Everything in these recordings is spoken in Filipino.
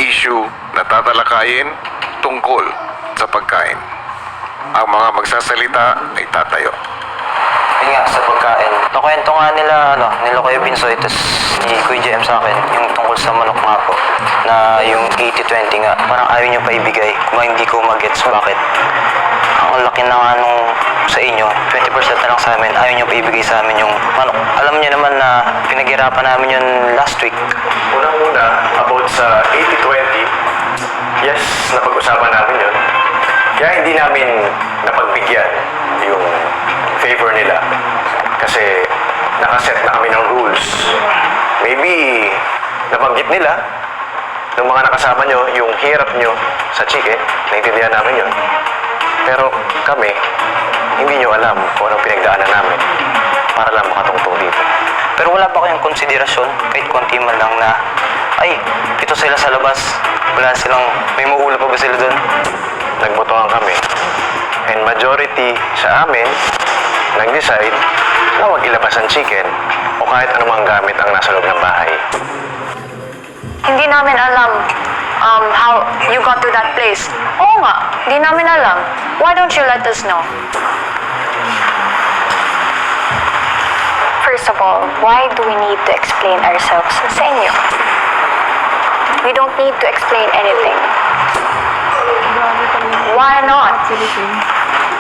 issue na tatalakayin tungkol sa pagkain. Ang mga magsasalita ay tatayo. Yun nga, sa pagkain. Nakwento nga nila Kuya Binsoy, tas ni Kuya JM sa akin, yung tungkol sa manok nga po, na yung 80-20 nga, parang ayaw nyo pa ibigay, kung hindi ko mag-gets bakit. Ang laki na nga nung sa inyo, 20% na lang sa amin, ayaw nyo pa ibigay sa amin yung manok. Alam nyo naman na pinaghirapan namin yun last week. Unang-una, about sa 80-20, yes, napag-usapan namin yun. Kaya hindi namin napagbigyan yung favor nila. Kasi nakaset na kami ng rules. Maybe nabanggit nila ng mga nakasama nyo yung hirap nyo sa chicken. Naintindihan namin yun. Pero kami, hindi nyo alam kung anong pinagdaanan namin para lang makatungtong dito. Pero wala ba kayong konsiderasyon, kahit konti man lang na, ay, ito sila sa labas, wala silang, may mauula pa ba sila doon? Nagbotohan kami. And majority sa amin, nag-decide na huwag ilabas ang chicken o kahit anumang gamit ang nasa loob ng bahay. Hindi namin alam how you got to that place. Oo nga, hindi namin alam. Why don't you let us know? First of all, why do we need to explain ourselves sa inyo? We don't need to explain anything. Why not?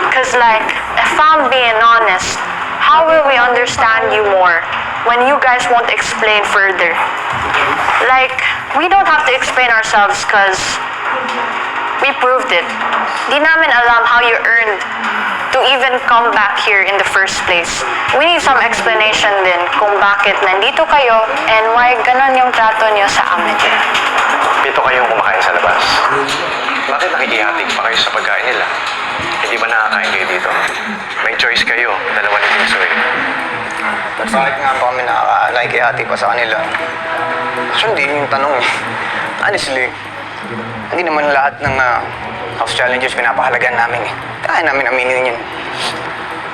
Because like, if I'm being honest, how will we understand you more when you guys won't explain further? Like, we don't have to explain ourselves because we proved it. Di namin alam how you earned to even come back here in the first place. We need some explanation din kung bakit nandito kayo and why ganon yung trato niyo sa amin. Pito kayong kumakain sa labas. Bakit nakikihatig pa kayo sa pagkain nila? Hindi ba nakakain kayo dito? May choice kayo, dalawa ni Binsoy. Bakit nga ba kami nakikihati pa sa kanila? Actually, hindi yung tanong eh. Honestly, hindi naman lahat ng house challengers pinapahalagan namin eh. Kaya namin aminin yun.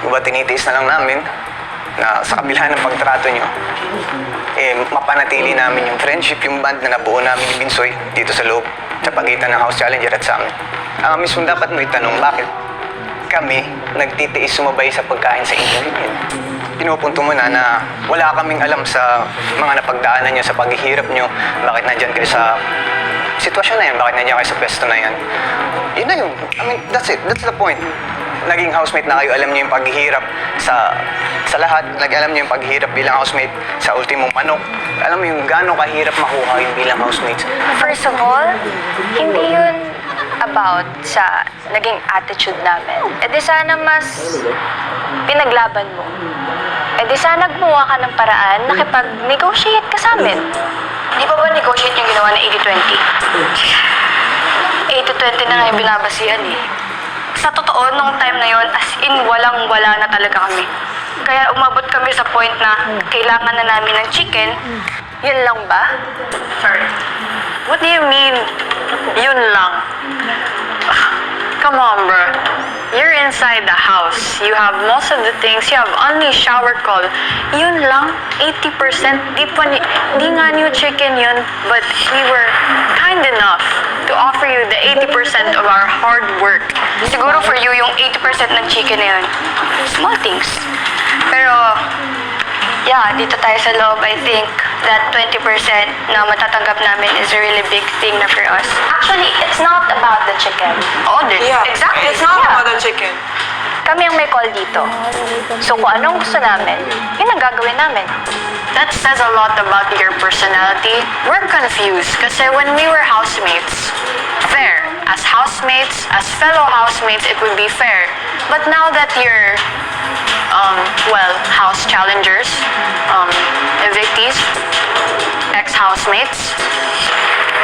Diba tinitiis na lang namin na sa kabila ng pagtrato nyo, mapanatili namin yung friendship, yung band na nabuo namin ni Binsoy dito sa loob, sa pagitan ng house challenger at sa amin. Ang mismo dapat mo itanong bakit kami nagtitiis sumabay sa pagkain sa inyo rin. Pinupunto mo na wala kaming alam sa mga napagdaanan nyo, sa paghihirap nyo, bakit nandyan kayo sa sitwasyon na yan, bakit nandyan kayo sa pwesto na yan. Yun na yun. I mean, that's it. That's the point. Naging housemate na kayo, alam nyo yung paghihirap sa lahat. Alam nyo yung paghihirap bilang housemate sa ultimong manok. Alam mo yung gano'ng kahirap makuha yung bilang housemates. First of all, hindi yun about sa naging attitude namin. E di sana mas pinaglaban mo. E di sana gumawa ka ng paraan, nakipag-negotiate ka sa amin. Di ba negotiate yung ginawa ng 80-20? 80-20 na nga yung binabasihan eh. Sa totoo, nung time na yon, as in walang-wala na talaga kami. Kaya umabot kami sa point na kailangan na namin ng chicken. Yun lang ba? Sorry. What do you mean, yun lang? Come on, bro. You're inside the house. You have most of the things. You have only shower call. Yun lang, 80%. Di nga new chicken yun, but we were kind enough to offer you the 80% of our hard work. Siguro for you, yung 80% ng chicken na yun, small things. Pero, yeah, dito tayo sa loob, I think that 20% na matatanggap namin is a really big thing na for us. Actually, it's not about the chicken. Oh, exactly. It's not about the chicken. Kami ang may call dito. So kung anong gusto namin, yun ang gagawin namin. That says a lot about your personality. We're confused kasi when we were housemates, fair. As housemates, as fellow housemates, it would be fair. But now that you're house challengers, evictees, ex-housemates,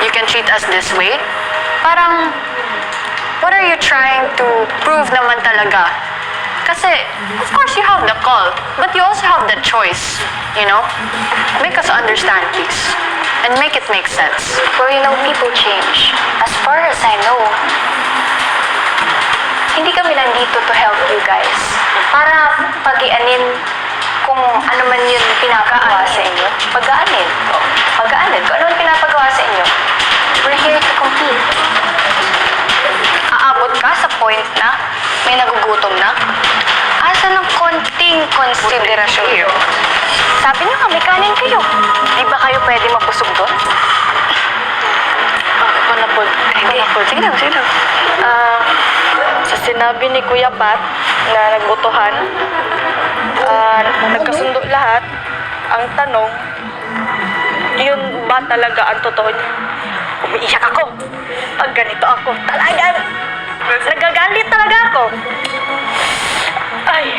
you can treat us this way. Parang, what are you trying to prove naman talaga? Kasi, of course you have the call, but you also have the choice, you know? Make us understand, please. And make it make sense. Well, you know, people change. As far as I know, hindi kami nandito to help you guys. Para pag-ianin kung ano man yun pinapagawa sa inyo. Pag-aanin. Pag-aanin. Kung ano man pinapagawa sa inyo. We're here to compete. Aabot ka sa point na may nagugutom na? Asa ng konting konsiderasyon? Sabi niyo nga, may kanin kayo. Di ba kayo pwede mabusog doon? Panapod. Sige lang, sige lang. Sa sinabi ni Kuya Pat na nagbotohan, nagkasundo lahat. Ang tanong, yun ba talaga ang totoo niya? Umiiyak ako. Pag ganito ako, talaga. Nagagalit talaga ako. Ay,